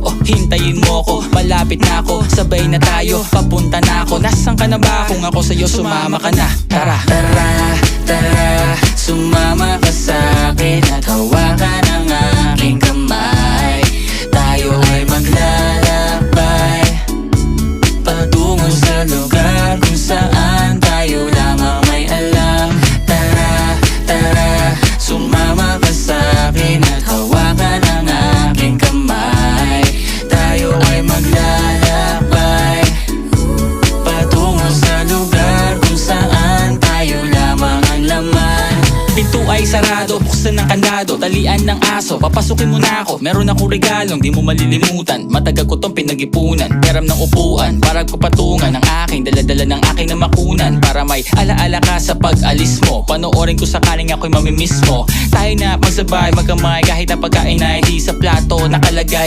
O hintayin mo ko, malapit na ako, sabay na tayo, papunta na ako. Nasaan ka na ba? Kung ako sa'yo sumama ka na. Tara, tara, tara, sumama ka sa'kin at hawakan ang aking kamay. Tayo ay maglalakbay patungo sa lugar kung saan tayo lamang may alam. Tara, tara, sumama ka sa'kin at hawakan ang aking kamay. Tayo ay maglalakbay patungo sa lugar kung saan tayo lamang ang laman. Pinto ay sarado, buksan ng kandado, talian ng aso, papasukin mo na ako. Meron akong regalong di mo malilimutan, matagal ko tong pinag-ipunan. Peram ng upuan, para ko patungan ang aking daladala ng aking namakunan. Para may alaala ka sa pag-alis mo, panoorin ko sakaling ako'y mamimiss mo. Tayo na magsabay, magkamay, kahit ang pagkain ay di sa plato nakalagay.